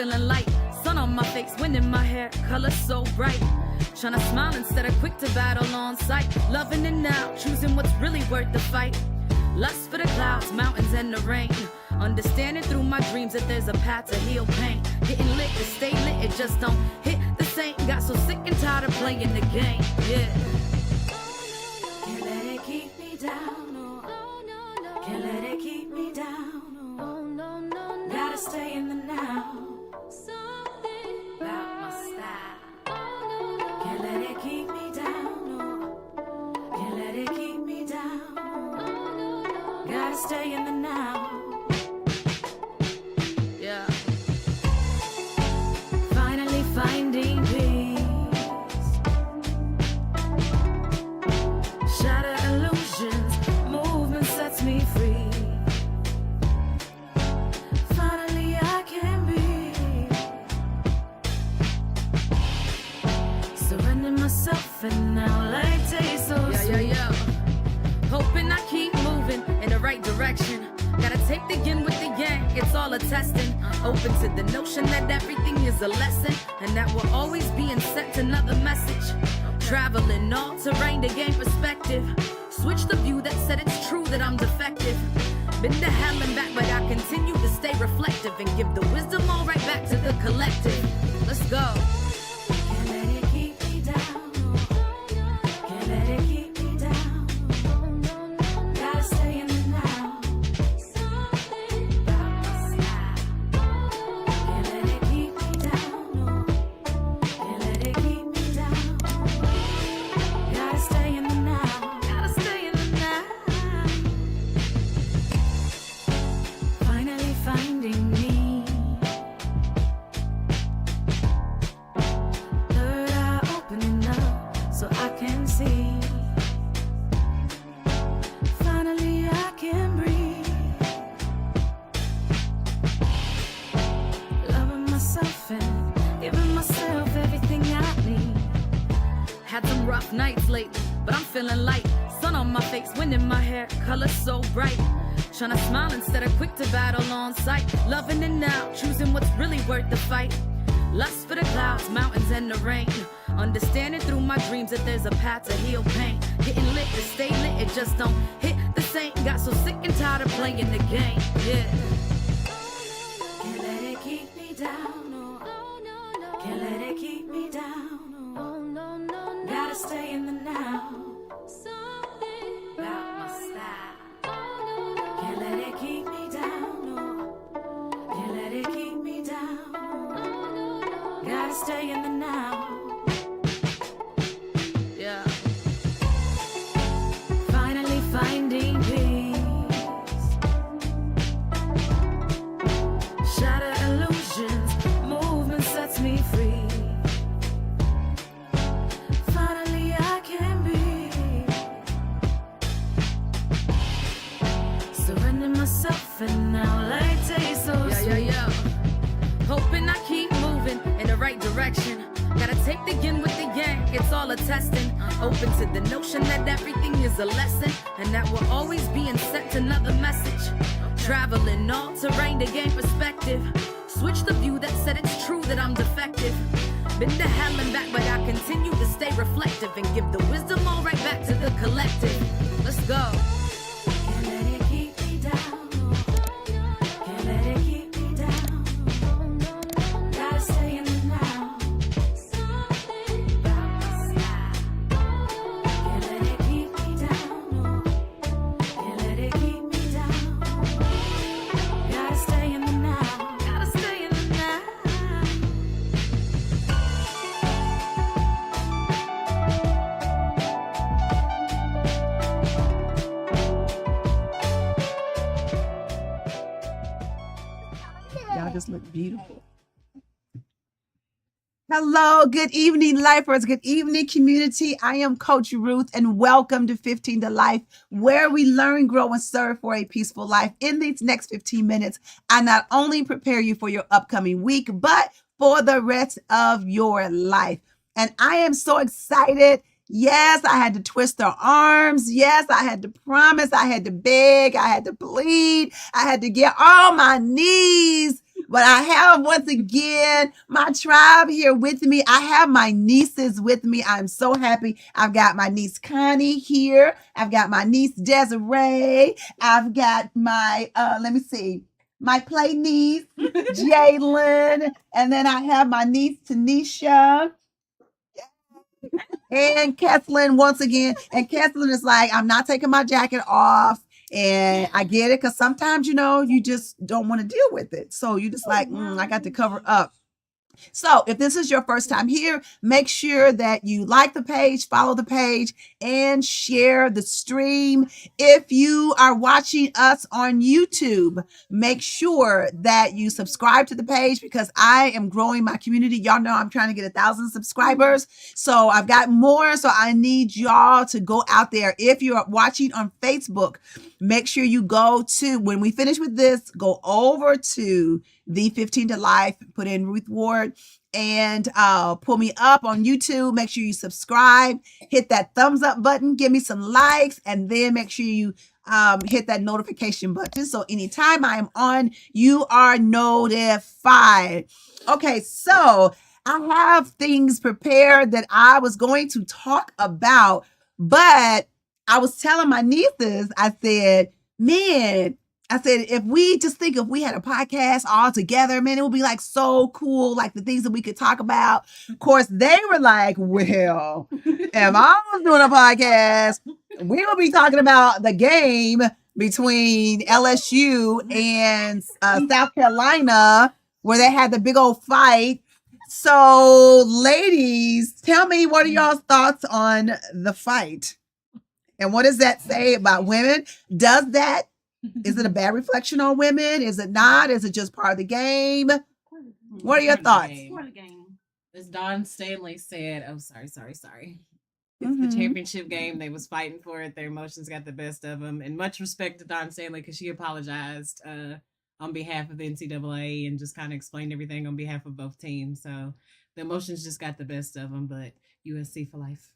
feeling light. Sun on my face, wind in my hair, color so bright. Tryna smile instead of quick to battle on sight. Loving it now, choosing what's really worth the fight. Lust for the clouds, mountains, and the rain. Understanding through my dreams that there's a path to heal pain. Getting lit to stay lit, it just don't hit the same. Got so sick and tired of playing the game, yeah. Can't let it keep me down, no. Can't let it keep me down, no. Gotta stay in the now. Something about my style. Can't let it keep me down, no. Can't let it keep me down. Gotta stay in the now. Yeah. Finally finding peace. Shatter illusions. Movement sets me free. Finally I can be. Surrender myself and now like taste so sweet. Yeah. Hoping I keep moving in the right direction. Gotta take the yin with the yang, it's all a testing. Open to the notion that everything is a lesson, and that we're always being sent another message. Traveling all terrain to gain perspective. Switch the view that said it's true that I'm defective. Been to hell and back, but I continue to stay reflective and give the wisdom all right back to the collective. Let's go. Can't let it keep me down. Can't let it keep me down. Gotta stay in the now. Something about my style. Can't let it keep me down. Can't let it keep me down. Gotta stay in the now. Gotta stay in the now. Finally finding me. Third eye opening up so I can see. Finally I can breathe. Loving myself and giving myself everything I need. Had some rough nights lately, but I'm feeling light. Sun on my face, wind in my hair, color so bright. Tryna smile instead of quick to battle on sight. Loving it now, choosing what's really worth the fight. Lust for the clouds, mountains, and the rain. Understanding through my dreams that there's a path to heal pain. Getting lit to stay lit, it just don't hit the same. Got so sick and tired of playing the game, yeah. Can't let it keep me down, no. Can't let it keep me down, no. Gotta stay in the now. Something about my style. Can't let it keep me down, no. Can't let it keep me down. Gotta stay in the now. Yeah. Finally finding peace. Shatter illusions. Movement sets me free. Finally I can be. Surrender myself and now like taste so sweet. Yeah. Hoping I keep moving in the right direction. Gotta take the yin with the yang, it's all a testing. Open to the notion that everything is a lesson, and that we're always being sent another message. Traveling all terrain to gain perspective. Switch the view that said it's true that I'm defective. Been to hell and back, but I continue to stay reflective and give the wisdom all right back to the collective. Let's go. Can't let it keep me down. Can't let it keep me down. Gotta stay in the now. Something about my style. Can't let it keep me down. Can't let it keep me down. Gotta stay in the now. Gotta stay in the now. Y'all just look beautiful. Hello, good evening, lifers. Good evening, community. I am Coach Ruth, and welcome to 15 to Life, where we learn, grow, and serve for a peaceful life. In these next 15 minutes, I not only prepare you for your upcoming week, but for the rest of your life. And I am so excited. Yes, I had to twist her arms. Yes, I had to promise. I had to beg. I had to plead. I had to get on my knees But I have, once again, my tribe here with me. I have my nieces with me. I'm so happy. I've got my niece Connie here. I've got my niece Desiree. I've got my, my play niece, Jalen. And then I have my niece Tanisha. And Kathleen once again. And Kathleen is like, I'm not taking my jacket off. And I get it, because sometimes, you just don't want to deal with it. So you just like, I got to cover up. So if this is your first time here, make sure that you like the page, follow the page, and share the stream. If you are watching us on YouTube, make sure that you subscribe to the page, because I am growing my community. Y'all know I'm trying to get 1,000 subscribers. So I've got more. So I need y'all to go out there. If you're watching on Facebook, make sure you go to, when we finish with this, go over to the 15 to Life, put in Ruth Ward, and pull me up on YouTube. Make sure you subscribe, hit that thumbs up button, give me some likes, and then make sure you hit that notification button. So anytime I am on, you are notified. Okay, so I have things prepared that I was going to talk about, but I was telling my nieces, I said, if we had a podcast all together, man, it would be like so cool, like the things that we could talk about. Of course, they were like, well, if I was doing a podcast, we would be talking about the game between LSU and South Carolina, where they had the big old fight. So, ladies, tell me, what are y'all's thoughts on the fight? And what does that say about women? Is it a bad reflection on women? Is it not? Is it just part of the game? What are your thoughts? Part of the game. As Don Stanley said, sorry. It's the championship game. They was fighting for it. Their emotions got the best of them. And much respect to Don Stanley, because she apologized on behalf of the NCAA and just kind of explained everything on behalf of both teams. So the emotions just got the best of them. But USC for life.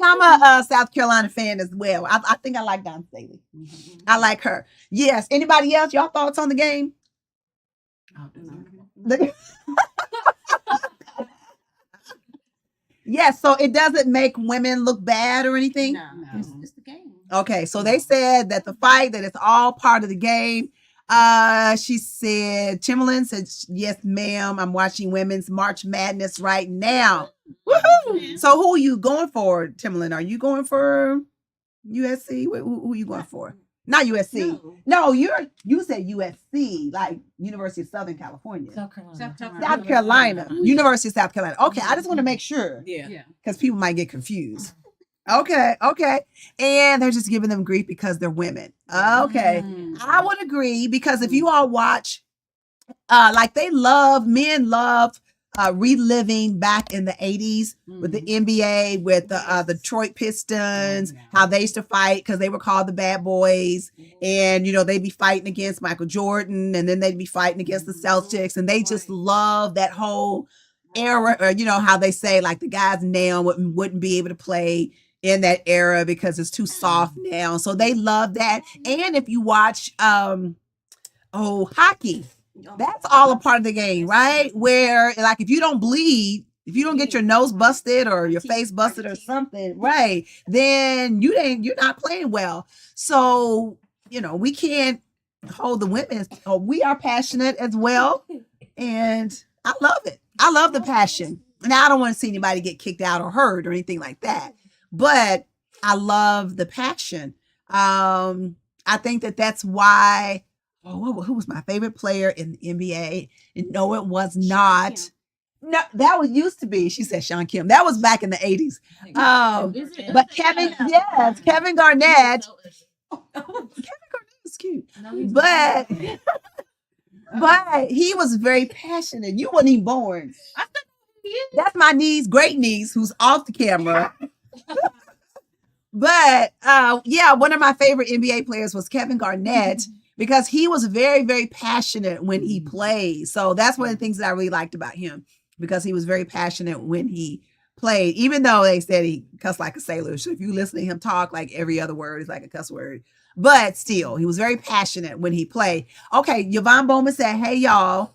I'm a South Carolina fan as well. I think I like Dawn Staley. I like her. Yes. Anybody else? Y'all thoughts on the game? Yes. So it doesn't make women look bad or anything? No. It's the game. Okay. So they said that the fight, that it's all part of the game. She said, Timberland said, yes, ma'am. I'm watching Women's March Madness right now. Woohoo! So who are you going for, Timberland? Are you going for USC? Who are you going for? Not USC. No, you said USC, like University of Southern California. South Carolina. University of South Carolina. Okay, I just want to make sure. Yeah. Because people might get confused. Okay. And they're just giving them grief because they're women. Okay. I would agree, because if you all watch, men love reliving back in the 80s with the NBA, with the Detroit Pistons, how they used to fight because they were called the bad boys. And, they'd be fighting against Michael Jordan, and then they'd be fighting against the Celtics. And they just love that whole era, or, how they say, like, the guys now wouldn't be able to play in that era because it's too soft now. So they love that. And if you watch hockey, that's all a part of the game, right? Where, like, if you don't bleed, if you don't get your nose busted or your face busted or something, right, then you're not playing well. So, we can't hold the women. We are passionate as well. And I love it. I love the passion. Now, I don't want to see anybody get kicked out or hurt or anything like that. But I love the passion. I think that's why, who was my favorite player in the NBA? No, it was not. No, that was used to be. She said Sean Kim. That was back in the 80s. But Kevin Garnett. Kevin Garnett was cute. But he was very passionate. You weren't even born. That's my niece, great niece, who's off the camera. But one of my favorite NBA players was Kevin Garnett, because he was very, very passionate when he played. So that's one of the things that I really liked about him, because he was very passionate when he played, even though they said he cussed like a sailor. So if you listen to him talk, like every other word is like a cuss word. but still, he was very passionate when he played. Okay, Yvonne Bowman said, hey, y'all.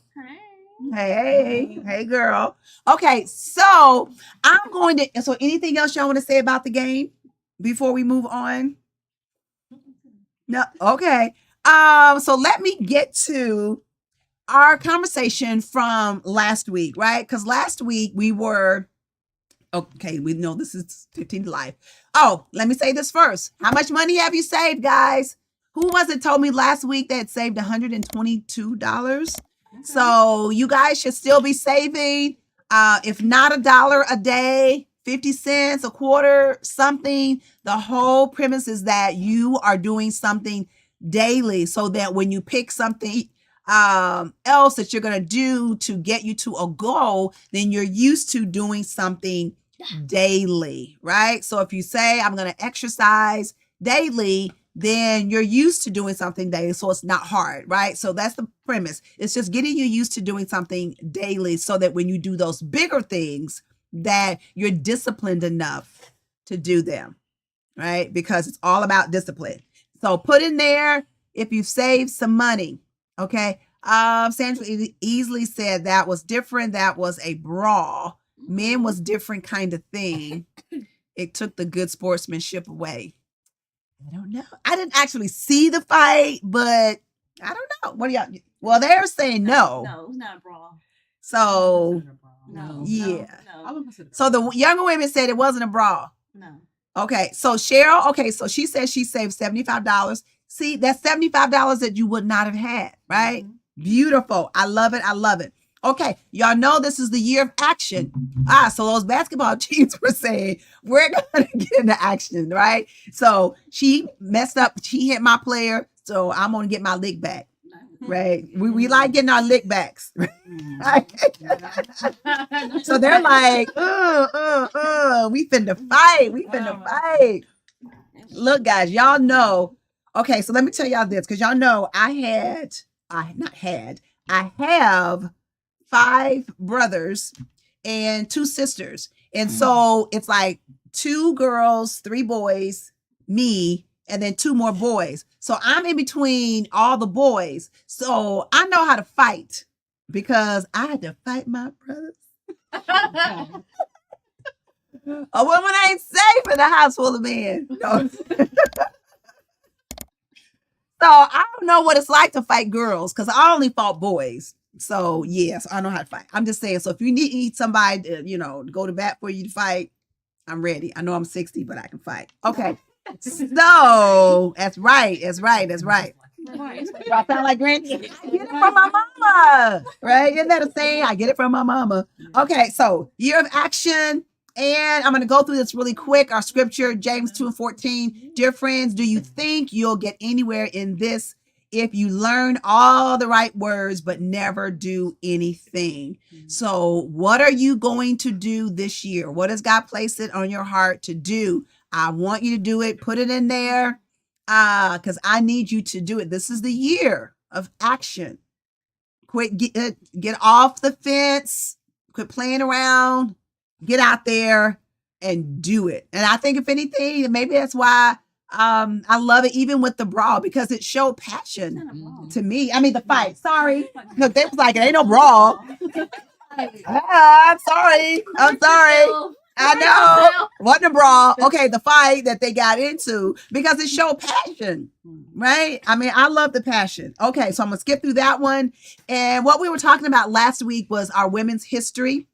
Hey, girl. Okay, so I'm going to, so anything else y'all want to say about the game before we move on? No, okay. So let me get to our conversation from last week, right? Because last week we were, okay, we know this is 15 to life. Oh, let me say this first. How much money have you saved, guys? Who was it told me last week that saved $122? So you guys should still be saving. If not $1 a day, 50 cents, a quarter, something. The whole premise is that you are doing something daily so that when you pick something else that you're going to do to get you to a goal, then you're used to doing something daily, right? So if you say, I'm going to exercise daily, then you're used to doing something daily. So it's not hard, right? So that's the premise. It's just getting you used to doing something daily so that when you do those bigger things, that you're disciplined enough to do them, right? Because it's all about discipline. So put in there if you've saved some money, okay? Sandra easily said that was different. That was a brawl. Men was different kind of thing. It took the good sportsmanship away. I don't know. I didn't actually see the fight, but I don't know. What do y'all? Well, they're saying no. No, it's not a brawl. So No. yeah. No. So the younger women said it wasn't a brawl. No. Okay. So Cheryl. Okay. So she said she saved $75. See, that's $75 that you would not have had, right? Mm-hmm. Beautiful. I love it. I love it. Okay, y'all know this is the year of action. So those basketball teams were saying, we're going to get into action, right? So she messed up. She hit my player, so I'm going to get my lick back, right? We like getting our lick backs. Right? So they're like, we finna fight. We finna fight. Look, guys, y'all know. Okay, so let me tell y'all this, because y'all know I have 5 brothers and 2 sisters. And so it's like 2 girls, 3 boys, me, and then 2 more boys. So I'm in between all the boys. So I know how to fight because I had to fight my brothers. A woman ain't safe in a house full of men. No. So I don't know what it's like to fight girls because I only fought boys. So yes, I know how to fight. I'm just saying. So if you need somebody to, go to bat for you to fight, I'm ready. I know I'm 60, but I can fight. Okay. So that's right. That's right. That's right. Do I sound like Granny? I get it from my mama. Right? Isn't that a saying? I get it from my mama. Okay. So year of action. And I'm going to go through this really quick. Our scripture, James 2:14. Dear friends, do you think you'll get anywhere in this if you learn all the right words but never do anything? So what are you going to do this year? What has God placed it on your heart to do? I want you to do it. Put it in there because I need you to do it. This is the year of action. Quit, get off the fence. Quit playing around. Get out there and do it. And I think if anything, maybe that's why I love it, even with the brawl, because it showed passion to me. I mean, the fight. Sorry. Look, they was like, it ain't no brawl. I'm sorry. I know. Wasn't a brawl. Okay, the fight that they got into because it showed passion, right? I mean, I love the passion. Okay, so I'm going to skip through that one. And what we were talking about last week was our women's history.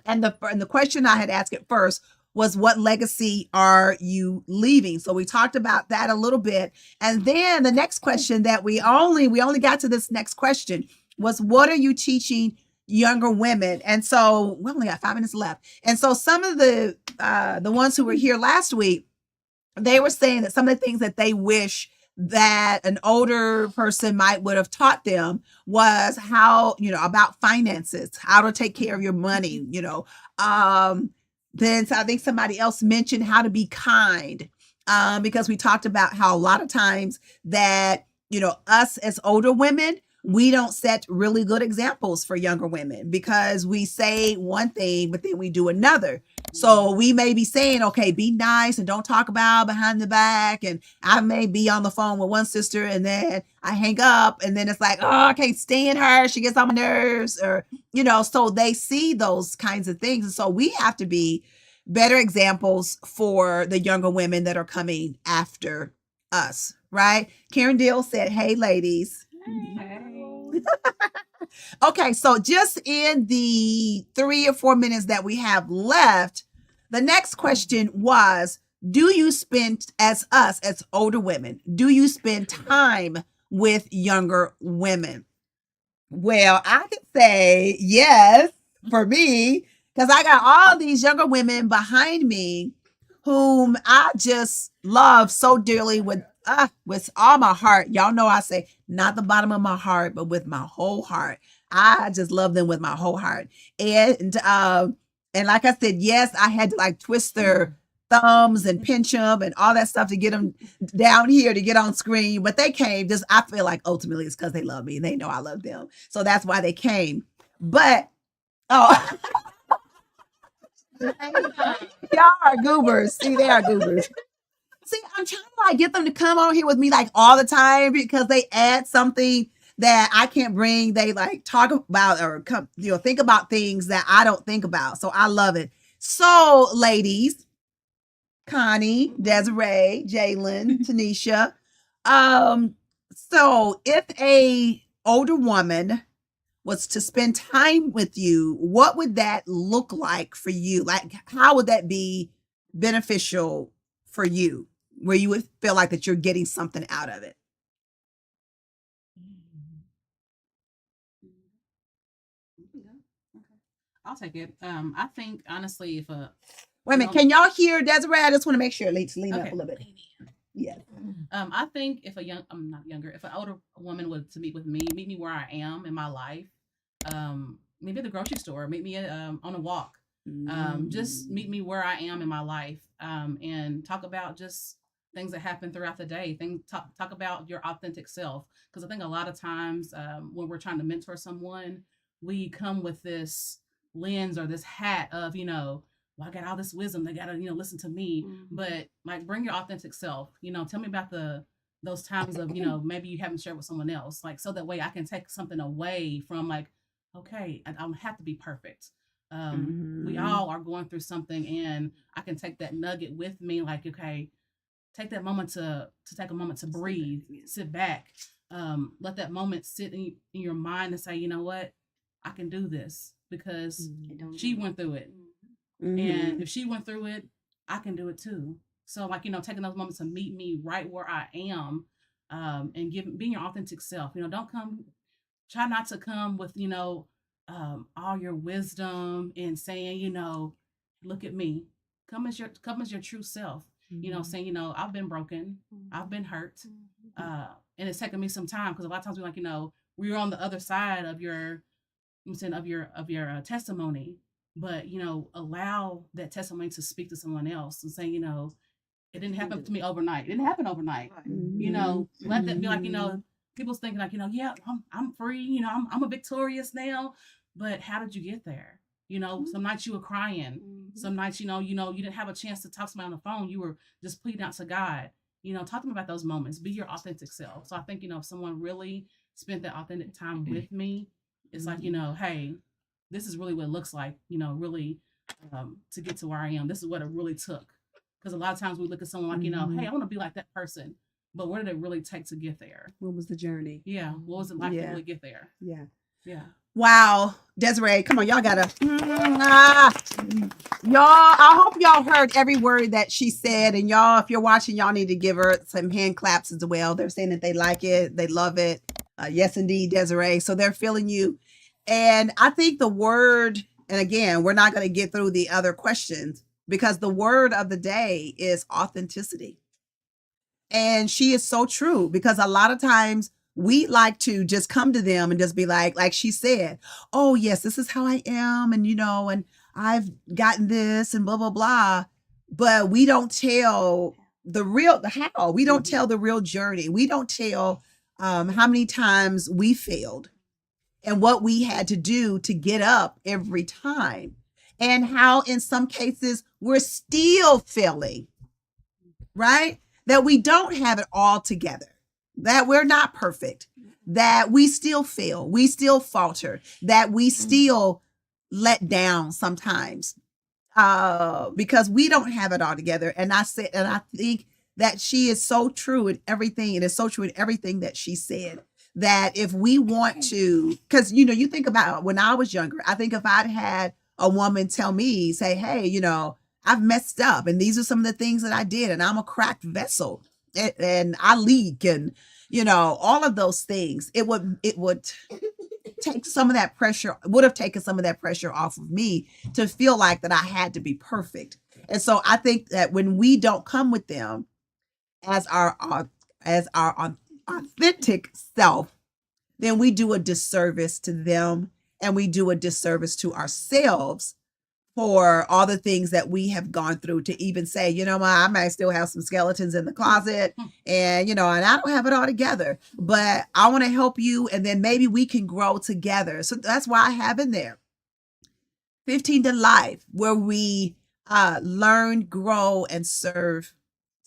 And the question I had asked at first was, what legacy are you leaving? So we talked about that a little bit. And then the next question that we only got to this next question was, what are you teaching younger women? And so we only got 5 minutes left. And so some of the ones who were here last week, they were saying that some of the things that they wish that an older person would have taught them was how, about finances, how to take care of your money, Then I think somebody else mentioned how to be kind, because we talked about how a lot of times that, us as older women, we don't set really good examples for younger women because we say one thing, but then we do another. So we may be saying, okay, be nice and don't talk about behind the back. And I may be on the phone with one sister and then I hang up and then it's like, oh, I can't stand her. She gets on my nerves, or, so they see those kinds of things. And so we have to be better examples for the younger women that are coming after us, right? Karen Dill said, hey, ladies. Hey. Okay, so just in the 3 or 4 minutes that we have left, the next question was, do you spend, as older women, do you spend time with younger women? Well, I could say yes for me, because I got all these younger women behind me whom I just love so dearly with all my heart. Y'all know I say not the bottom of my heart, but with my whole heart. I just love them with my whole heart. And like I said, yes, I had to like twist their thumbs and pinch them and all that stuff to get them down here to get on screen. But they came just, I feel like ultimately it's because they love me and they know I love them. So that's why they came. But, oh, y'all are goobers. See, they are goobers. See, I'm trying to like get them to come on here with me like all the time because they add something that I can't bring. They like talk about or come, think about things that I don't think about. So I love it. So, ladies, Connie, Desiree, Jalen, Tanisha. So if a older woman was to spend time with you, what would that look like for you? Like, how would that be beneficial for you, where you would feel like that you're getting something out of it? I'll take it. I think honestly, if a Wait a minute, can y'all hear Desiree? I just want to make sure. Let's lean up a little bit. Yeah. I think if I'm not younger, if an older woman was to meet me where I am in my life, maybe at the grocery store, meet me on a walk, just meet me where I am in my life, and talk about just things that happen throughout the day. Talk about your authentic self, because I think a lot of times when we're trying to mentor someone, we come with this lens or this hat of well, I got all this wisdom. They gotta, listen to me. But like, bring your authentic self. Tell me about those times of, maybe you haven't shared with someone else. Like, so that way I can take something away from like, okay, I don't have to be perfect. We all are going through something, and I can take that nugget with me. Like, okay, take that moment to take a moment to breathe, sit back, let that moment sit in your mind and say, you know what, I can do this because she went through it. And if she went through it, I can do it too. So like, taking those moments to meet me right where I am, and being your authentic self. Try not to come with, all your wisdom and saying, look at me. Come as your true self. Saying, I've been broken, I've been hurt, and it's taken me some time, because a lot of times we're like, we're on the other side of your testimony. But allow that testimony to speak to someone else and say, it didn't happen to me overnight. It didn't happen overnight. Let that be like, people's thinking like, yeah, I'm free. I'm a victorious now. But how did you get there? Some nights you were crying. Some nights, you didn't have a chance to talk to somebody on the phone. You were just pleading out to God. Talk to me about those moments. Be your authentic self. So I think, if someone really spent that authentic time with me, it's like, hey, this is really what it looks like, really, to get to where I am. This is what it really took. Because a lot of times we look at someone like, hey, I want to be like that person. But what did it really take to get there? What was the journey? Yeah. What was it like to really get there? Yeah. Yeah. Wow. Desiree, come on. Y'all gotta. Y'all, I hope y'all heard every word that she said. And y'all, if you're watching, y'all need to give her some hand claps as well. They're saying that they like it. They love it. Yes, indeed, Desiree. So they're feeling you. And I think the word, and again, we're not going to get through the other questions, because the word of the day is authenticity. And she is so true, because a lot of times we like to just come to them and just be like she said, oh yes, this is how I am. And, and I've gotten this and blah, blah, blah. But we don't tell the how. We don't tell the real journey. We don't tell how many times we failed and what we had to do to get up every time. and how in some cases we're still failing, right? That we don't have it all together, that we're not perfect, that we still fail, we still falter, that we still let down sometimes because we don't have it all together. And I think that she is so true in everything. It is so true in everything that she said, that if we want to, because, you know, you think about when I was younger, I think if I'd had a woman tell me, say, hey, you know, I've messed up and these are some of the things that I did and I'm a cracked vessel and I leak and, you know, all of those things, it would take some of that pressure, would have taken some of that pressure off of me to feel like that I had to be perfect. And so I think that when we don't come with them as our authentic self, then we do a disservice to them and we do a disservice to ourselves for all the things that we have gone through to even say, you know, I might still have some skeletons in the closet and, you know, and I don't have it all together, but I want to help you. And then maybe we can grow together. So that's why I have in there 15 to Life, where we learn, grow, and serve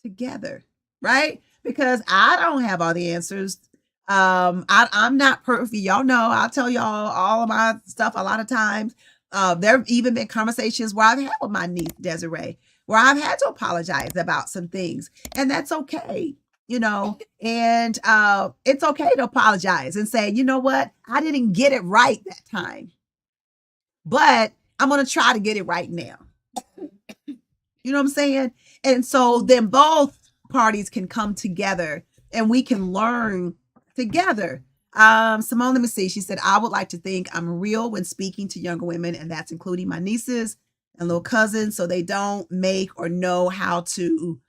together, right? Because I don't have all the answers. I'm not perfect. Y'all know, I'll tell y'all all of my stuff a lot of times. There have even been conversations where I've had with my niece, Desiree, where I've had to apologize about some things. And that's okay, you know, and it's okay to apologize and say, you know what, I didn't get it right that time, but I'm going to try to get it right now. You know what I'm saying? And so then both parties can come together and we can learn together. Simone, let me see. She said, I would like to think I'm real when speaking to younger women, and that's including my nieces and little cousins, so they don't make or know how to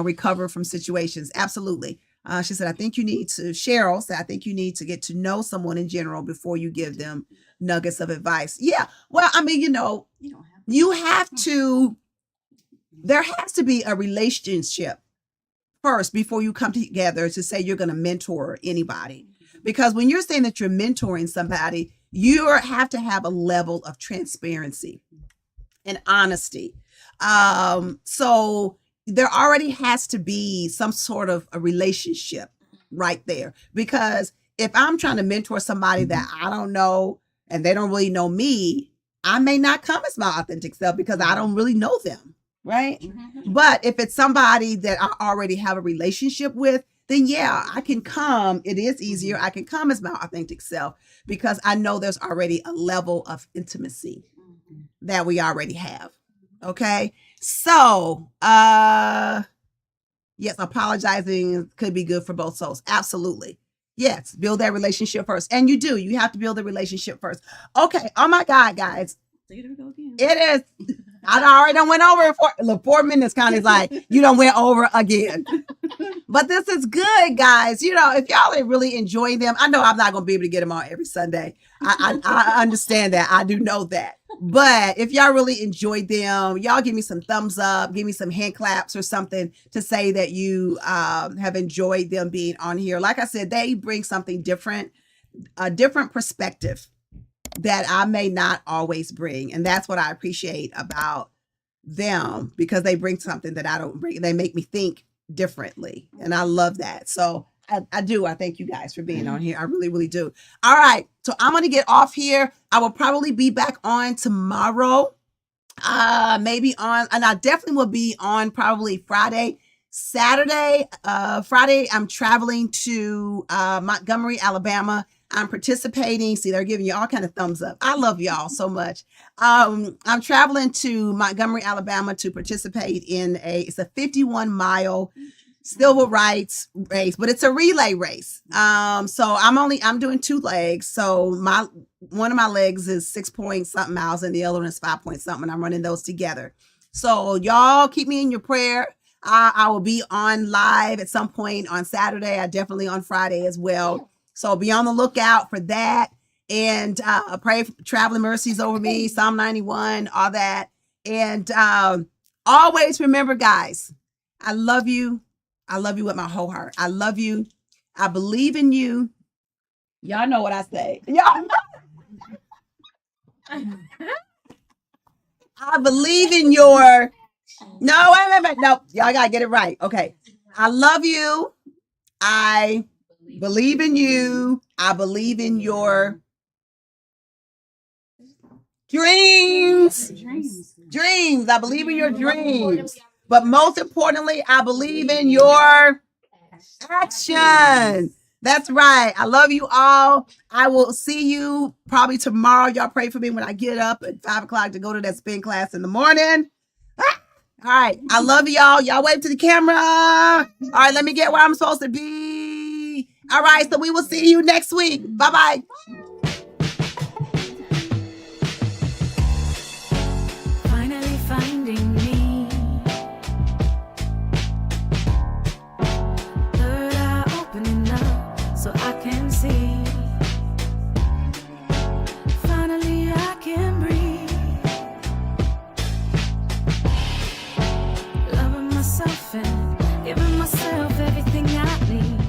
recover from situations. Absolutely. She said, I think you need to, Cheryl said, I think you need to get to know someone in general before you give them nuggets of advice. Yeah. Well, I mean, you know, you have to, there has to be a relationship first before you come together to say you're going to mentor anybody. Because when you're saying that you're mentoring somebody, you have to have a level of transparency and honesty. So there already has to be some sort of a relationship right there. Because if I'm trying to mentor somebody that I don't know and they don't really know me, I may not come as my authentic self because I don't really know them, right? But if it's somebody that I already have a relationship with, then yeah, I can come. It is easier. I can come as my authentic self because I know there's already a level of intimacy that we already have. Okay. So, yes, apologizing could be good for both souls. Absolutely. Yes. Build that relationship first. And you do. You have to build a relationship first. Okay. Oh my God, guys. There we go again. It is. I already done went over it for 4 minutes. Kind of like you done went over again. But this is good, guys. You know, if y'all are really enjoying them, I know I'm not going to be able to get them on every Sunday. I understand that. I do know that. But if y'all really enjoyed them, y'all give me some thumbs up, give me some hand claps or something to say that you have enjoyed them being on here. Like I said, they bring something different, a different perspective that I may not always bring. And that's what I appreciate about them, because they bring something that I don't bring. They make me think differently. And I love that. So I do. I thank you guys for being on here. I really, really do. All right. So I'm going to get off here. I will probably be back on tomorrow. Maybe on, and I definitely will be on probably Friday. Friday, I'm traveling to Montgomery, Alabama. I'm participating. See, they're giving you all kind of thumbs up. I love y'all so much. I'm traveling to Montgomery, Alabama to participate in it's a 51-mile civil rights race, but it's a relay race. So I'm doing 2 legs. So one of my legs is 6 point something miles and the other one is 5 point something. I'm running those together. So y'all keep me in your prayer. I will be on live at some point on Saturday. I definitely on Friday as well. So be on the lookout for that, and pray for traveling mercies over me, Psalm 91, all that. And always remember, guys, I love you. I love you with my whole heart. I love you. I believe in you. Y'all know what I say. Y'all know. I believe in your. No, wait. No, y'all gotta get it right. Okay. I love you. I believe in you. I believe in your dreams. Dreams. I believe in your dreams. But most importantly, I believe in your action. That's right. I love you all. I will see you probably tomorrow. Y'all pray for me when I get up at 5 o'clock to go to that spin class in the morning. All right. I love y'all. Y'all wave to the camera. All right. Let me get where I'm supposed to be. All right. So we will see you next week. Bye-bye. Finally finding me. Third eye opening up so I can see. Finally I can breathe. Loving myself and giving myself everything I need.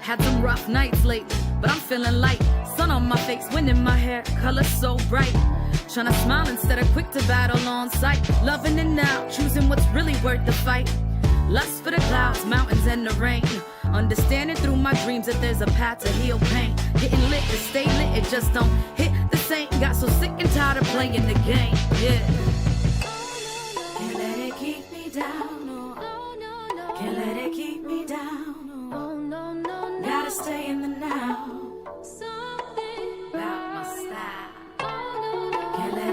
Had some rough nights lately, but I'm feeling light. Sun on my face, wind in my hair, color so bright. Tryna smile instead of quick to battle on sight. Loving it now, choosing what's really worth the fight. Lust for the clouds, mountains, and the rain. Understanding through my dreams that there's a path to heal pain. Getting lit to stay lit, it just don't hit the same. Got so sick and tired of playing the game, yeah.